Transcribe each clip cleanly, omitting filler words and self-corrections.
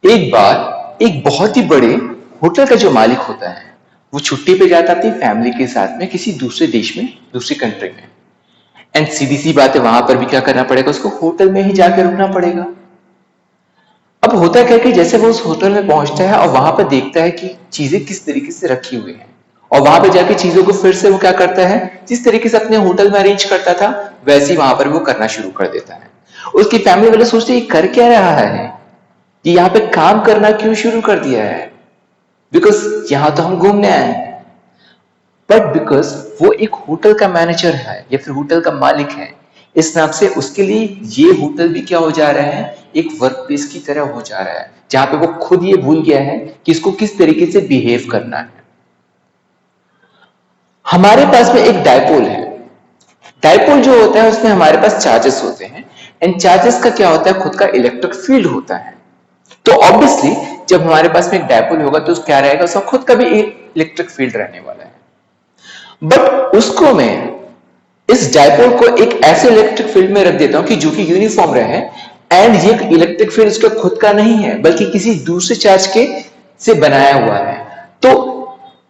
एक बार एक बहुत ही बड़े होटल का जो मालिक होता है वो छुट्टी पे जाता अपनी फैमिली के साथ में किसी दूसरे देश में, दूसरी कंट्री में। एंड सीधी सी बात है, वहां पर भी क्या करना पड़ेगा, उसको होटल में ही जाकर रुकना पड़ेगा। अब होता क्या है कि जैसे वो उस होटल में पहुंचता है और वहां पर देखता है कि चीजें किस तरीके से रखी हुई हैं, और वहां पर जाके चीजों को फिर से वो क्या करता है, जिस तरीके से अपने होटल में अरेंज करता था वैसे ही वहां पर वो करना शुरू कर देता है। उसकी फैमिली वाले सोचते हैं ये कर क्या रहा है, कि यहाँ पे काम करना क्यों शुरू कर दिया है, बिकॉज यहाँ तो हम घूमने आए हैं। बट बिकॉज वो एक होटल का मैनेजर है या फिर होटल का मालिक है, इस नाम से उसके लिए ये होटल भी क्या हो जा रहा है, एक वर्क प्लेस की तरह हो जा रहा है, जहां पे वो खुद ये भूल गया है कि इसको किस तरीके से बिहेव करना है। हमारे पास में एक डायपोल है। डायपोल जो होता है उसमें हमारे पास चार्जेस होते हैं, एंड चार्जेस का क्या होता है, खुद का इलेक्ट्रिक फील्ड होता है। तो ऑब्वियसली जब हमारे पास में एक डायपोल होगा तो क्या रहेगा, उसका खुद का भी एक इलेक्ट्रिक फील्ड रहने वाला है। बट उसको मैं इस डायपोल को एक ऐसे इलेक्ट्रिक फील्ड में रख देता हूं कि जो कि यूनिफॉर्म रहे, एंड ये इलेक्ट्रिक फील्ड उसका खुद का नहीं है बल्कि किसी दूसरे चार्ज के से बनाया हुआ है। तो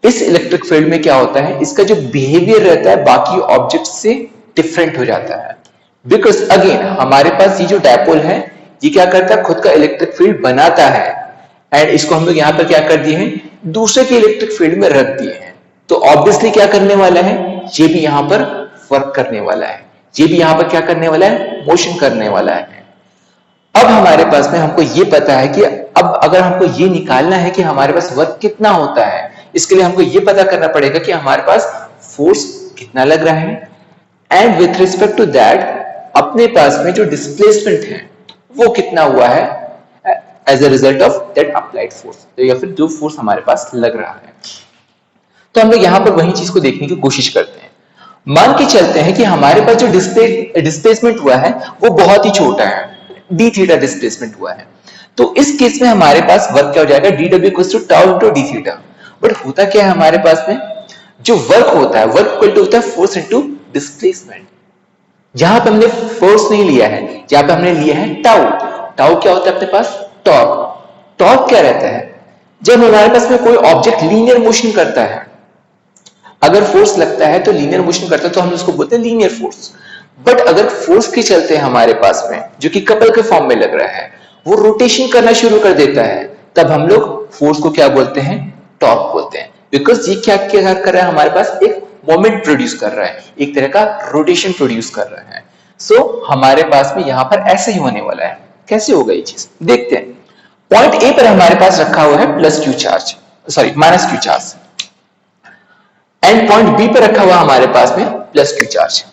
इस इलेक्ट्रिक फील्ड में क्या होता है, इसका जो बिहेवियर रहता है बाकी ऑब्जेक्ट से डिफरेंट हो जाता है। बिकॉज अगेन हमारे पास ये जो डायपोल है ये क्या करता है, खुद का इलेक्ट्रिक फील्ड बनाता है, एंड इसको हम लोग यहां पर क्या कर दिए हैं, दूसरे के इलेक्ट्रिक फील्ड में रख दिए हैं। तो ऑब्वियसली क्या करने वाला है, ये भी यहां पर वर्क करने वाला है, ये भी यहां पर क्या करने वाला है, मोशन करने वाला है। अब हमारे पास में हमको ये पता है कि अब अगर हमको ये निकालना है कि हमारे पास वर्क कितना होता है, इसके लिए हमको ये पता करना पड़ेगा कि हमारे पास फोर्स कितना लग रहा है, and with respect to that अपने पास में जो डिस्प्लेसमेंट है वो कितना हुआ है as a result of that applied force, तो या फिर जो फोर्स हमारे पास लग रहा है। तो हम लोग यहां पर वही चीज को देखने की कोशिश करते हैं। मान के चलते हैं कि हमारे पास जो डिस्प्लेसमेंट हुआ है वो बहुत ही छोटा है, डी थीटा डिस्प्लेसमेंट हुआ है। तो इस केस में हमारे पास वर्क क्या हो जाएगा, D W equals to tau into D theta. But होता क्या है, हमारे पास में जो वर्क होता है, वर्क इक्वल टू होता है फोर्स इनटू डिस्प्लेसमेंट। यहां पे हमने फोर्स नहीं लिया है, यहां पे हमने लिया है टाउ। टाउ क्या होता है अपने पास, टॉर्क। टॉर्क क्या रहता है, जब हमारे पास में कोई ऑब्जेक्ट लीनियर मोशन करता है, अगर फोर्स लगता है तो लीनियर मोशन करता है तो हम उसको बोलते हैं लीनियर फोर्स। बट अगर फोर्स के चलते हमारे पास में जो कि कपल के फॉर्म में लग रहा है वो रोटेशन करना शुरू कर देता है, तब हम लोग फोर्स को क्या बोलते हैं, टॉर्क बोलते हैं। बिकॉज ये क्या क्या कर रहा है, हमारे पास एक मोमेंट प्रोड्यूस कर रहा है, एक तरह का रोटेशन प्रोड्यूस कर रहा है। सो हमारे पास में यहां पर ऐसे ही होने वाला है। कैसे होगा ये चीज, देखते हैं। पॉइंट ए पर हमारे पास रखा हुआ है plus Q charge, sorry minus Q charge, and point B पर रखा हुआ हमारे पास में प्लस क्यू चार्ज।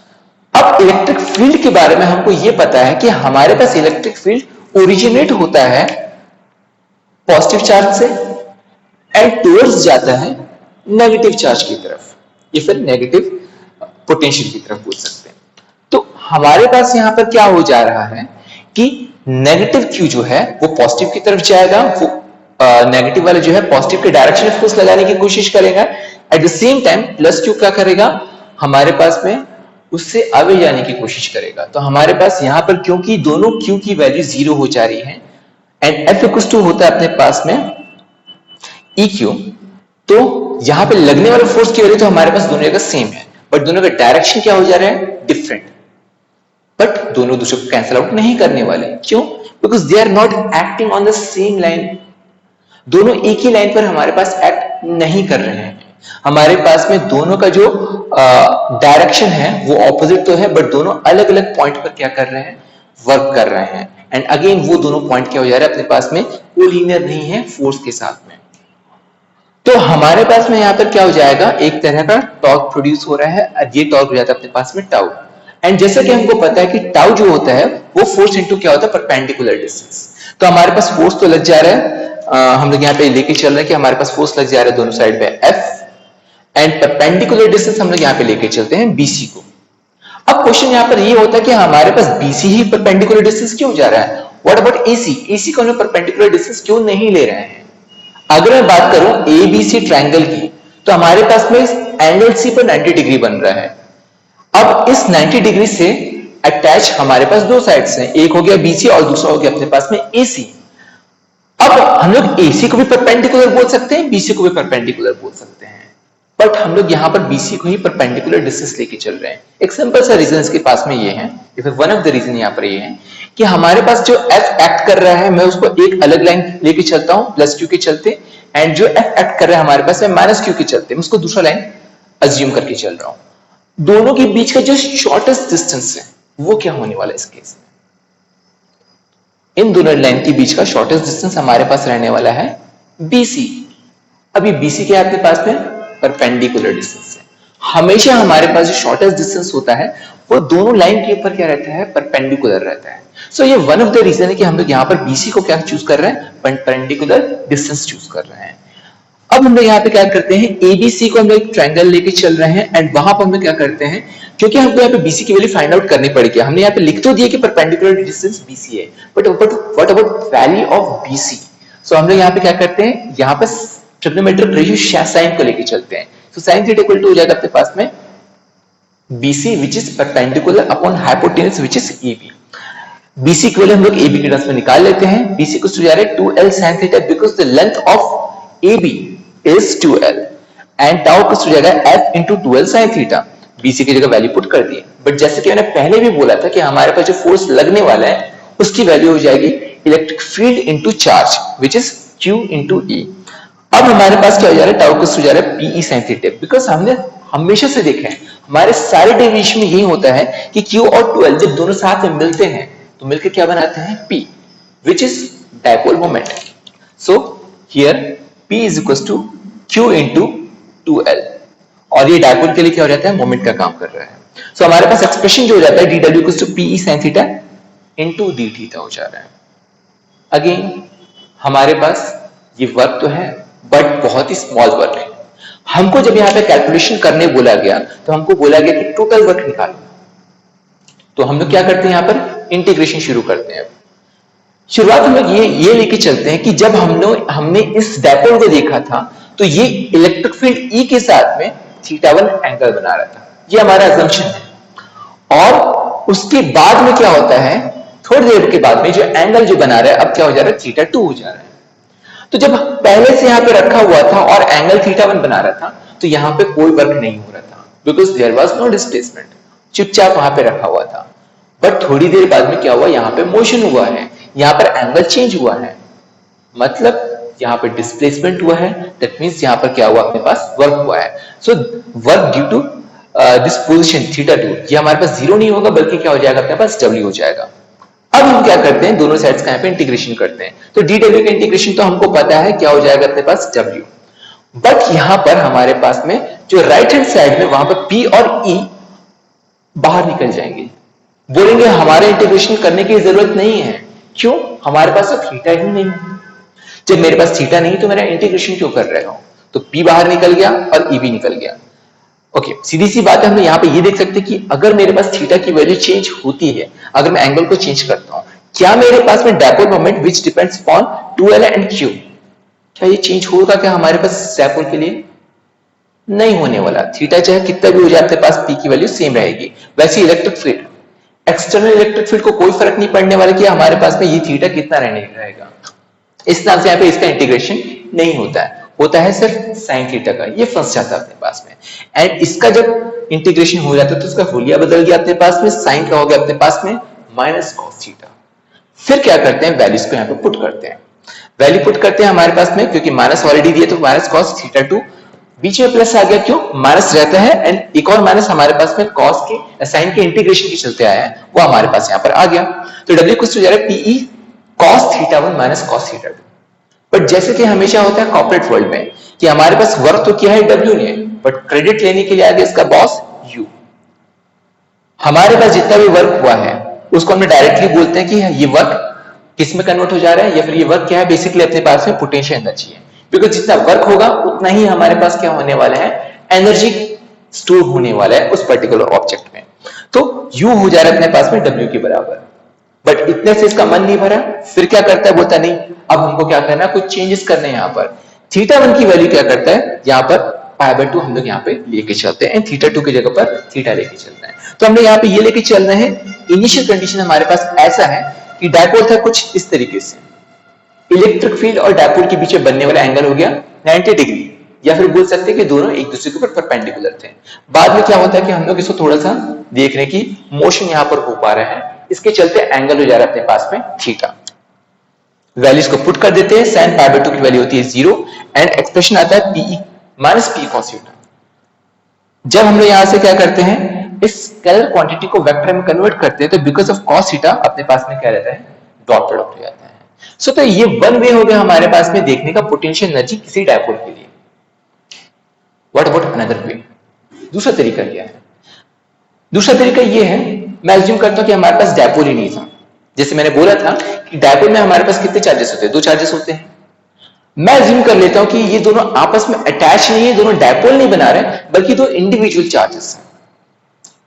अब इलेक्ट्रिक फील्ड के बारे में हमको यह पता है कि हमारे पास इलेक्ट्रिक फील्ड ओरिजिनेट होता है पॉजिटिव चार्ज से एंड टूवर्ड्स जाता है नेगेटिव चार्ज की तरफ, या फिर नेगेटिव पोटेंशियल की तरफ बोल सकते हैं। तो हमारे पास यहां पर क्या हो जा रहा है कि नेगेटिव क्यू जो है वो पॉजिटिव की तरफ जाएगा, वो नेगेटिव वाला जो है पॉजिटिव के डायरेक्शन में फोर्स लगाने की कोशिश करेगा। At the same time plus Q क्या करेगा, हमारे पास में उससे आगे जाने की कोशिश करेगा। तो हमारे पास यहां पर क्योंकि दोनों क्यू की वैल्यू 0 हो जा रही है एंड एफ इक्वल्स टू होता है अपने पास में ई क्यू, तो यहां पे लगने वाला फोर्स की वैल्यू तो हमारे पास दोनों का सेम है, बट दोनों का डायरेक्शन क्या हो जा रहा है, डिफरेंट। बट दोनों दूसरे को कैंसिल आउट नहीं करने वाले, क्यों, because they are not acting on the same line. दोनों एक ही लाइन पर हमारे पास एक्ट नहीं कर रहे हैं। हमारे पास में दोनों का जो डायरेक्शन है वो ऑपोजिट तो है, बट दोनों अलग अलग पॉइंट पर क्या कर रहे हैं, वर्क कर रहे हैं। एंड अगेन वो दोनों पॉइंट क्या हो जा रहा है अपने पास में, वो लीनियर नहीं है फोर्स के साथ में। तो हमारे पास में यहां पर क्या हो जाएगा, एक तरह का टॉर्क प्रोड्यूस हो रहा है, ये टॉर्क हो जाता है अपने पास में टाउ। एंड जैसे कि हमको पता है कि टाउ जो होता है वो फोर्स इनटू क्या होता है, परपेंडिकुलर डिस्टेंस। तो हमारे पास फोर्स तो लग जा रहा है, हम लोग यहाँ पे लेके चल रहे हैं कि हमारे पास फोर्स लग जा रहा है दोनों साइड पे एफ, एंड परपेंडिकुलर डिस्टेंस हम लोग यहाँ पे लेके चलते हैं बीसी को। अब क्वेश्चन यहाँ पर ये होता है कि हमारे पास बीसी ही परपेंडिकुलर डिस्टेंस क्यों जा रहा है, व्हाट अबाउट एसी, एसी को हम परपेंडिकुलर डिस्टेंस क्यों नहीं ले रहे हैं। अगर मैं बात करूं एबीसी ट्रायंगल की, तो हमारे पास में एंगल सी पर 90 डिग्री बन रहा है। अब इस 90 डिग्री से अटैच हमारे पास दो साइड्स हैं, एक हो गया बीसी और दूसरा हो गया अपने पास में एसी। अब हम लोग AC को भी परपेंडिकुलर बोल सकते हैं, BC को भी परपेंडिकुलर बोल सकते हैं, बट हम लोग यहाँ पर BC को ही परपेंडिकुलर डिस्टेंस लेके चल रहे हैं। एक सिंपल सा रीजन इसके पास में ये है, वन ऑफ द रीजन यहाँ पर ये है कि हमारे पास जो F एक्ट कर रहा है, मैं उसको एक अलग लाइन लेके चलता हूँ प्लस Q के चलते, एंड जो F एक्ट कर रहा है हमारे पास में माइनस Q के चलते, मैं उसको दूसरा लाइन अज्यूम करके चल रहा हूँ। दोनों के बीच का जो शॉर्टेस्ट डिस्टेंस है वो क्या होने वाला है इस केस में? इन दोनों लाइन के बीच का शॉर्टेस्ट डिस्टेंस हमारे पास रहने वाला है BC। अभी BC क्या है आपके पास में? परपेंडिकुलर डिस्टेंस है। हमेशा हमारे पास जो शॉर्टेस्ट डिस्टेंस होता है वो दोनों लाइन के ऊपर क्या रहता है? परपेंडिकुलर रहता है। सो ये वन ऑफ द रीजन है कि हम लोग यहाँ पर BC को क्या चूज कर रहे हैं? परपेंडिकुलर डिस्टेंस चूज कर रहे हैं। अब हम लोग यहाँ पे क्या करते हैं, ABC को हम लोग एक ट्रायंगल लेके चल रहे हैं, एंड वहां पर हम लोग क्या करते हैं, क्योंकि हमको यहाँ पे BC की वैल्यू फाइंड आउट करनी पड़ेगी। हमने यहाँ पे लिख तो दिया कि परपेंडिकुलर डिस्टेंस BC है, but what about value of BC? सो हम लोग यहाँ पे क्या करते हैं, यहाँ पे ट्रिग्नोमेट्रिक रेशियो साइन को लेके चलते हैं। तो साइन थीटा इक्वल टू हो जाएगा अपने पास में BC which is perpendicular upon hypotenuse which is AB। BC की वैल्यू हम लोग AB के टर्म्स में निकाल लेते हैं। BC को जा रहा है 2L sin theta because the length of AB is 2L and tau को हो जाएगा F into 2L sin theta. BC की जगह वैल्यू पुट कर दी। बट जैसे कि मैंने पहले भी बोला था कि हमारे पास जो फोर्स लगने वाला है उसकी वैल्यू हो जाएगी electric field into charge which is Q into E। अब हमारे पास क्या हो जा रहा है, टाउ को हो जा रहा है PE sin थीटा, बिकॉज हमने हमेशा से देखा है हमारे सारे डेरिवेशन में यही होता है कि Q और 2L जब दोनों साथ में मिलते हैं तो मिलकर क्या बनाते हैं? P which is dipole moment। So here P is equals to Q into 2L, और ये डायपोल के लिए क्या हो जाता है? मोमेंट का काम कर रहा है। सो हमारे पास एक्सप्रेशन जो हो जाता है dw equals to PE sin theta into d theta हो जा रहा है। अगेन हमारे पास ये वर्क तो है बट बहुत ही स्मॉल वर्क है। हमको जब यहाँ पे कैलकुलेशन करने बोला गया तो हमको बोला गया कि टोटल वर्क निकालो, तो हम लोग क्या करते हैं, यहाँ पर इंटीग्रेशन शुरू करते हैं। शुरुआत हम लोग ये लेके चलते हैं कि जब हमने इस डायपोल को देखा था तो ये इलेक्ट्रिक फील्ड E के साथ में θ1 एंगल बना रहा था, ये हमारा अजम्पशन है। और उसके बाद में क्या होता है, थोड़ी देर के बाद में जो एंगल जो बना रहा है अब क्या हो जा रहा है? θ2 हो जा रहा है। तो जब पहले से यहाँ पे रखा हुआ था और एंगल θ1 बना रहा था तो यहाँ पे कोई वर्क नहीं हो रहा था because there was no displacement, चुपचाप वहां पे रखा हुआ था। बट थोड़ी देर बाद में क्या हुआ, यहाँ पे मोशन हुआ है, यहाँ पर एंगल चेंज हुआ है, मतलब यहाँ पे डिस्प्लेसमेंट हुआ है। दैट मींस यहाँ पर क्या हुआ, अपने पास वर्क हुआ है। So work due to this position θ2, ये हमारे पास जीरो नहीं होगा बल्कि क्या हो जाएगा, अपने पास W हो जाएगा। अब हम क्या करते हैं, दोनों साइड्स का यहाँ पे इंटीग्रेशन करते हैं। तो dw का इंटीग्रेशन तो हमको पता है क्या हो जाएगा, अपने पास W। बट यहाँ पर हमारे पास में जो राइट हैंड साइड में वहां पर P और E बाहर निकल जाएंगे, बोलेंगे हमारे इंटीग्रेशन करने की जरूरत नहीं है। क्यों? हमारे पास तो थीटा ही नहीं है। जब मेरे पास थीटा नहीं तो मेरा इंटीग्रेशन क्यों कर रहा हूं? तो P बाहर निकल गया और E भी निकल गया। ओके, सीधी सी बात है, हम यहाँ पे ये देख सकते हैं कि अगर मेरे पास थीटा की वैल्यू चेंज होती है, अगर मैं एंगल को चेंज करता हूं, क्या मेरे पास में dipole moment which depends upon 2L and Q, क्या ये चेंज होगा क्या हमारे पास डायपोल के लिए? नहीं होने वाला। थीटा चाहे कितना भी हो जाए आपके पास P की वैल्यू सेम रहेगी। वैसे electric field, external electric field को कोई फर्क नहीं पड़ने वाला कि हमारे पास में ये थीटा कितना रहने रहेगा। इस नाम से यहाँ पे इसका इंटीग्रेशन नहीं होता है, होता है सिर्फ साइन थीटा का, ये फंस जाता है अपने पास में। एंड इसका जब इंटीग्रेशन हो जाता है तो इसका हुलिया बदल गया अपने पास में, साइन का हो गया अपने पास में माइनस कॉस थीटा। फिर क्या करते हैं, वैल्यूज को यहाँ पे पुट करते हैं। वैल्यू पुट करते हैं हमारे पास में, क्योंकि माइनस ऑलरेडी दिए तो माइनस कॉस θ2, बीच में प्लस आ गया, क्यों? माइनस रहता है, एंड एक और माइनस हमारे पास में कॉस के साइन के इंटीग्रेशन के चलते आया है, वो हमारे पास यहाँ पर आ गया। तो W कुछ हो जा रहा है PE cos θ1 minus cos θ2। But जैसे कि हमेशा होता है कॉर्पोरेट वर्ल्ड में कि हमारे पास वर्क तो किया है W ने, बट क्रेडिट लेने के लिए आ गया इसका बॉस U। हमारे पास जितना भी वर्क हुआ है उसको हम डायरेक्टली बोलते हैं कि ये वर्क किस में कन्वर्ट हो जा रहा है, या फिर ये वर्क क्या है, बेसिकली अपने पास में पोटेंशियल एनर्जी है। बिकॉज जितना वर्क होगा उतना ही हमारे पास क्या होने वाला है, एनर्जी स्टोर होने वाला है उस पर्टिकुलर ऑब्जेक्ट में। तो U हो जा रहा है अपने पास में W के बराबर। बट इतने से इसका मन नहीं भरा, फिर क्या करता है, बोलता नहीं अब हमको क्या करना है, कुछ चेंजेस करने हैं। यहाँ पर θ1 की वैल्यू क्या करता है, यहाँ पर π/2 हम लोग यहाँ पे लेके चलते हैं, θ2 की जगह पर थीटा लेके चलते हैं। तो हमने यहाँ पे ये लेके चलना है। इनिशियल कंडीशन हमारे पास ऐसा है कि डायपोल था कुछ इस तरीके से, इलेक्ट्रिक फील्ड और डायपोल के बीच में बनने वाला एंगल हो गया 90 डिग्री, या फिर बोल सकते हैं कि दोनों एक दूसरे के ऊपर परपेंडिकुलर थे। बाद में क्या होता है कि हम लोग इसको थोड़ा सा देख रहे हैं कि मोशन यहां पर हो पा रहा है, इसके चलते एंगल हो जा रहा है अपने पास में थीटा। वैल्यूज को पुट कर देते हैं, sin पाई बाय 2 की वैल्यू होती है 0 एंड एक्सप्रेशन आता है P minus P cos theta. जब हम लोग यहां से क्या करते हैं, इस स्केलर क्वांटिटी को वेक्टर में कन्वर्ट करते हैं, तो बिकॉज ऑफ कॉस थीटा अपने पास में क्या रहता है, डॉट प्रोडक्ट हो जाता है। सो तो ये वन वे हो गया हमारे पास में देखने का पोटेंशियल एनर्जी किसी डायपोल के लिए। व्हाट अबाउट अनदर वे, दूसरा तरीका क्या है? दूसरा तरीका ये है, मैं अज्यूम करता हूं कि हमारे पास डायपोल ही नहीं था। जैसे मैंने बोला था कि डायपोल में हमारे पास कितने चार्जेस होते हैं, दो चार्जेस होते हैं। मैं अज्यूम कर लेता हूं कि ये दोनों आपस में अटैच नहीं है, दोनों डायपोल नहीं बना रहे, बल्कि दो इंडिविजुअल चार्जेस हैं।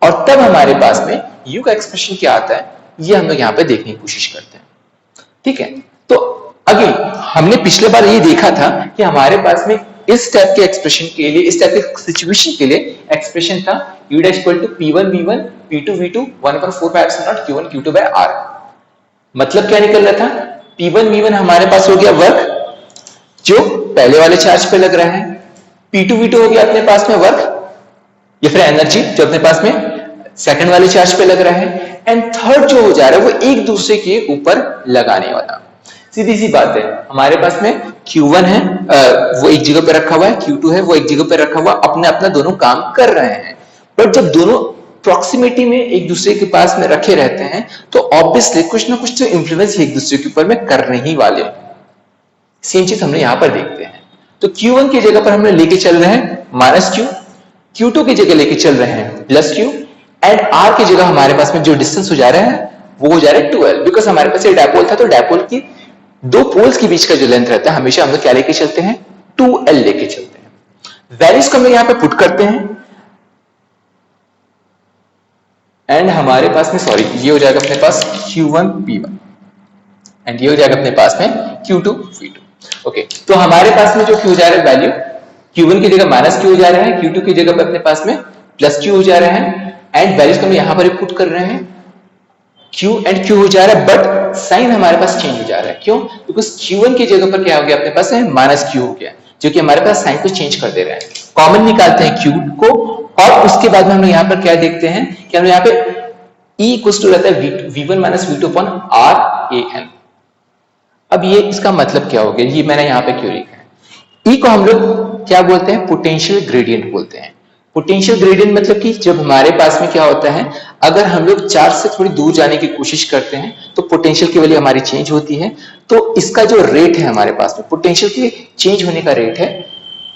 और तब हमारे पास में यू का एक्सप्रेशन क्या आता है, ये हम लोग यहां पे देखने की कोशिश करते हैं। ठीक है, तो अगेन हमने पिछले बार ये देखा था कि हमारे पास में इस टाइप के एक्सप्रेशन के लिए, इस टाइप के सिचुएशन के लिए एक्सप्रेशन था u equal to p1 v1 p2 v2 1/4 pi epsilon naught q1 q2 by r। मतलब क्या निकल रहा था, p1 v1 हमारे पास हो गया वर्क जो पहले वाले चार्ज पे लग रहा है, p2 v2 हो गया अपने पास में वर्क या फिर एनर्जी जो अपने पास में सेकंड वाले चार्ज पे लग रहा है, एंड थर्ड जो हो जा रहा है वो एक दूसरे के ऊपर लगाने वाला। सीधी सी बात है, हमारे पास में Q1 है, वो एक जगह पे रखा हुआ है, Q2 है वो एक जगह पे रखा हुआ, अपने अपना दोनों काम कर रहे हैं। बट जब दोनों प्रॉक्सिमिटी में एक दूसरे के पास में रखे रहते हैं, तो ऑब्वियसली कुछ ना कुछ तो इंफ्लुएंस एक दूसरे के ऊपर में करने ही वाले। सेम चीज हमने यहां पर देखते हैं। तो Q1 की जगह पर हमने लेके चल रहे हैं माइनस Q, Q2 की जगह लेके चल रहे हैं प्लस Q, एंड R की जगह हमारे पास में जो डिस्टेंस हो जा रहा है वो हो जा रहा है 12, बिकॉज हमारे पास ये डायपोल था, तो डायपोल की दो पोल्स के बीच का जो लेंथ रहता है हमेशा हम लोग क्या लेके चलते हैं, 2L लेके चलते हैं। वैल्यूज को हम लोग यहां पे पुट करते हैं एंड हमारे पास में सॉरी ये हो जाएगा अपने पास Q1 P1 एंड ये हो जाएगा अपने पास में Q2 V2। ओके, तो हमारे पास में जो Q जा रहा है वैल्यू Q1 की जगह माइनस Q हो जा रहा है, Q2 की जगह पे अपने पास में प्लस Q हो जा रहा है, एंड वैल्यूज को हम यहां पर पुट कर रहे हैं, Q एंड Q हो जा रहा है, बट साइन हमारे पास चेंज हो जा रहा है। क्यों? बिकॉज Q1 की जगह पर क्या हो गया अपने पास है माइनस Q हो गया, जो कि हमारे पास साइन को चेंज कर दे रहा है। कॉमन निकालते हैं Q को, और उसके बाद में हम यहाँ पर क्या देखते हैं कि हम यहाँ पे E इक्वल टू रहता है V1 minus V2 upon RAN। अब ये इसका मतलब क्या हो गया, ये मैंने यहाँ पे क्यों लिखा है? E को हम लोग क्या बोलते हैं, पोटेंशियल ग्रेडियंट बोलते हैं। पोटेंशियल ग्रेडियंट मतलब कि जब हमारे पास में क्या होता है, अगर हम लोग चार्ज से थोड़ी दूर जाने की कोशिश करते हैं तो पोटेंशियल की वैल्यू हमारी चेंज होती है। तो इसका जो रेट है हमारे पास में पोटेंशियल के चेंज होने का रेट है,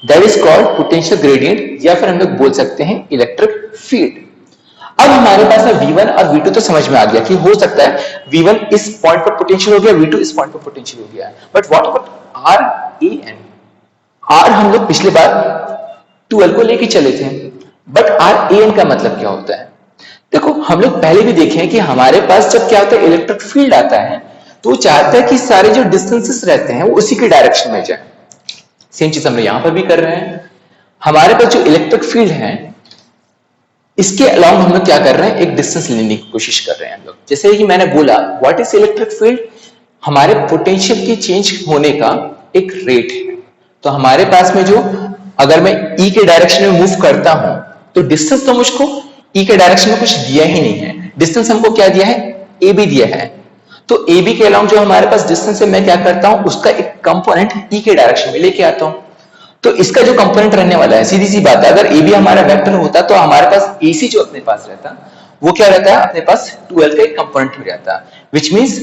that is called potential gradient, या फिर हम लोग बोल सकते हैं इलेक्ट्रिक फील्ड। अब हमारे पास है V1 और V2 तो समझ में आ गया कि हो सकता है V1 इस पॉइंट पर पोटेंशियल हो गया, V2 इस पॉइंट पर पोटेंशियल हो गया, but what about RAN? R हम लोग पिछले बार 12 को लेके चले थे, बट RAN का मतलब क्या होता है? देखो हम लोग पहले भी देखे हैं कि हमारे पास जब क्या होता है इलेक्ट्रिक फील्ड आता है तो वो चाहता है कि सारे जो डिस्टेंसेस रहते हैं वो उसी के डायरेक्शन में जाए। सेम चीज हम लोग यहां पर भी कर रहे हैं। हमारे पास जो इलेक्ट्रिक फील्ड है इसके अलावा हम लोग क्या कर रहे हैं, एक डिस्टेंस लेने की कोशिश कर रहे हैं हम लोग। जैसे कि मैंने बोला व्हाट इज इलेक्ट्रिक फील्ड, हमारे पोटेंशियल के चेंज होने का एक रेट है। तो हमारे पास में जो अगर मैं E के डायरेक्शन में मूव करता हूं तो डिस्टेंस तो मुझको E के डायरेक्शन में कुछ दिया ही नहीं है, डिस्टेंस हमको क्या दिया है, AB दिया है। तो AB के अलावा जो हमारे पास डिस्टेंस है मैं क्या करता हूं, उसका एक कंपोनेंट E के डायरेक्शन में लेके आता हूं। तो इसका जो कंपोनेंट रहने वाला है, सीधी सी बात है, अगर AB हमारा वेक्टर होता तो हमारे पास AC जो अपने पास रहता वो क्या रहता है, अपने पास 12 का एक कंपोनेंट हो जाता, विच मींस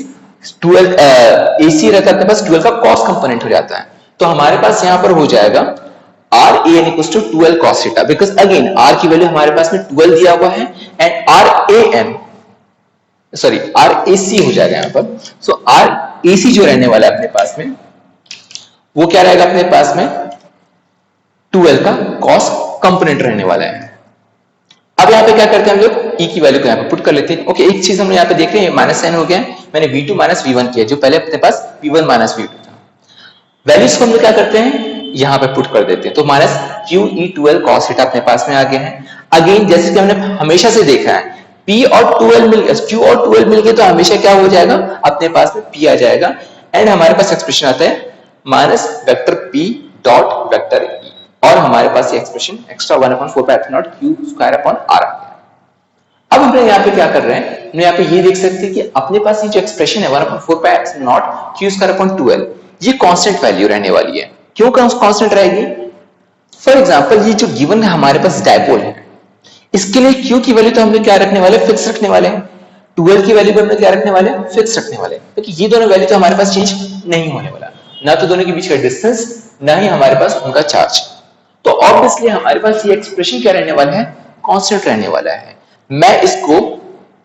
12 AC रहता अपने पास 12 का कॉस कंपोनेंट हो जाता है। तो हमारे पास यहां पर हो जाएगा RAN equals to 12 cos theta, because again R की वैल्यू हमारे पास में 12 दिया हुआ है, एंड RAC हो जाएगा यहां पर। सो RAC जो रहने वाला है अपने पास में वो क्या रहेगा अपने पास में 12 का cos कंपोनेंट रहने वाला है। अब यहाँ पे क्या करते हैं हम लोग, E की वैल्यू को यहाँ पे पुट कर लेते हैं। ओके, एक चीज हम यहाँ पे देख रहे हैं, माइनस साइन हो गया है, मैंने V2 माइनस V1 किया, जो पहले अपने पास V1 माइनस V2 था। वैल्यूज को हम लोग क्या करते हैं, यहाँ पे पुट कर देते हैं। तो माइनस QE12 cos थीटा अपने पास में आ गया है। अगेन जैसे कि हमने हमेशा से देखा है, Q और 12 मिल गए तो हमेशा क्या हो जाएगा, अपने पास में P आ जाएगा। एंड हमारे पास एक्सप्रेशन आता है minus vector p dot vector e, और हमारे पास ये expression extra 1/4 pi epsilon not q square upon r आ गया। अब हम यहाँ पे क्या कर रहे हैं, हम यहाँ पे ये देख सकते हैं कि अपने पास ये जो एक्सप्रेशन है 1/4 pi epsilon not q square upon 2l, ये कांस्टेंट वैल्यू रहने वाली है। क्यों कांस्टेंट रहेगी? फॉर एग्जांपल ये जो गिवन हमारे पास डायपोल है, इसके लिए q की वैल्यू तो हम लोग क्या रखने वाले, फिक्स रखने वाले हैं। 2l की वैल्यू भी हम लोग क्या रखने वाले, फिक्स रखने वाले, क्योंकि ये दोनों वैल्यू तो हमारे पास चेंज नहीं होने वाला, ना तो दोनों के बीच का डिस्टेंस, ना ही हमारे पास उनका चार्ज। तो ऑब्वियसली हमारे पास ये एक्सप्रेशन क्या रहने वाला है, कांस्टेंट रहने वाला है। मैं इसको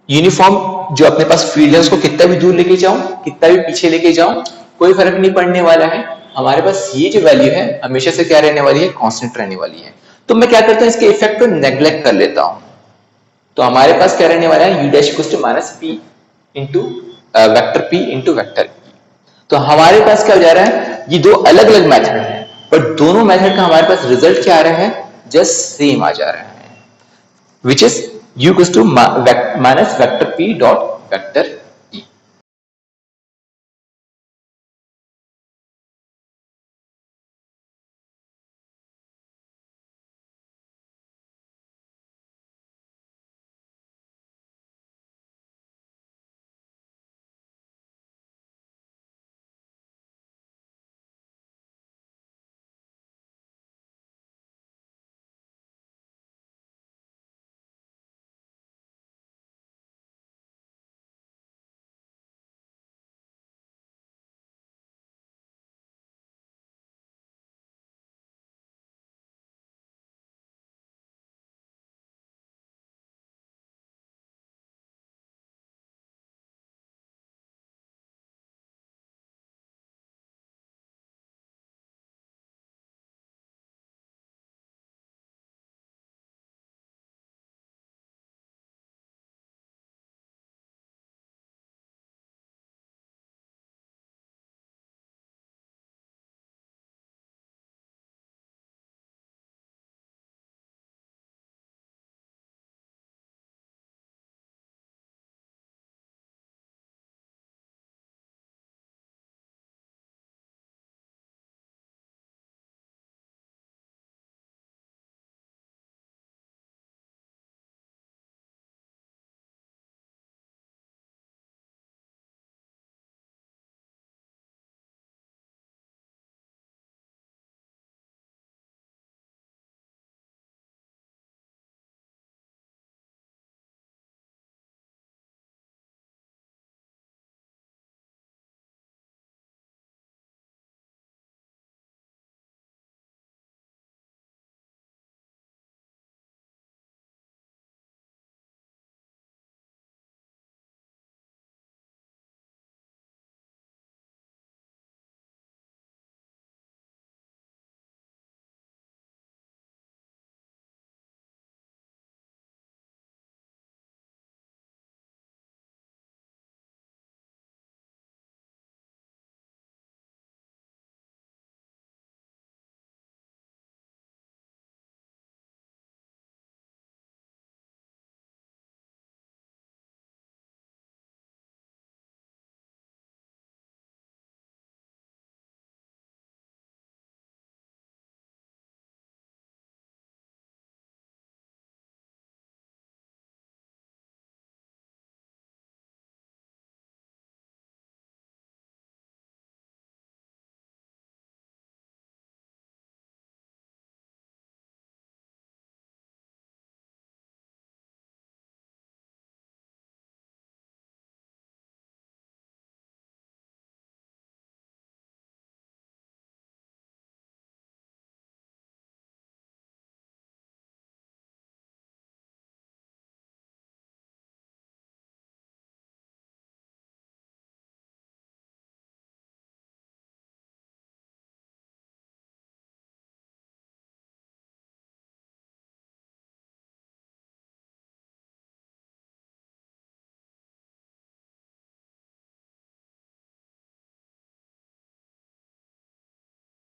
यूनिफॉर्म जो अपने पास फील्ड है उसको कितना भी दूर लेके जाऊं, कितना भी पीछे लेके जाऊं, कोई फर्क नहीं पड़ने वाला है। हमारे पास ये जो वैल्यू है हमेशा से क्या रहने वाली है, कांस्टेंट रहने वाली है। तो मैं क्या करता हूं, इसके इफेक्ट को नेग्लेक्ट कर लेता हूं। तो हमारे पास क्या रहने वाला है, u dash equals to minus p into vector p into vector e। तो हमारे पास क्या हो जा रहा है, ये दो अलग अलग मेथड है, बट दोनों मेथड का हमारे पास रिजल्ट क्या आ रहा है, जस्ट सेम आ जा रहा है, which is u equals to minus vector p dot vector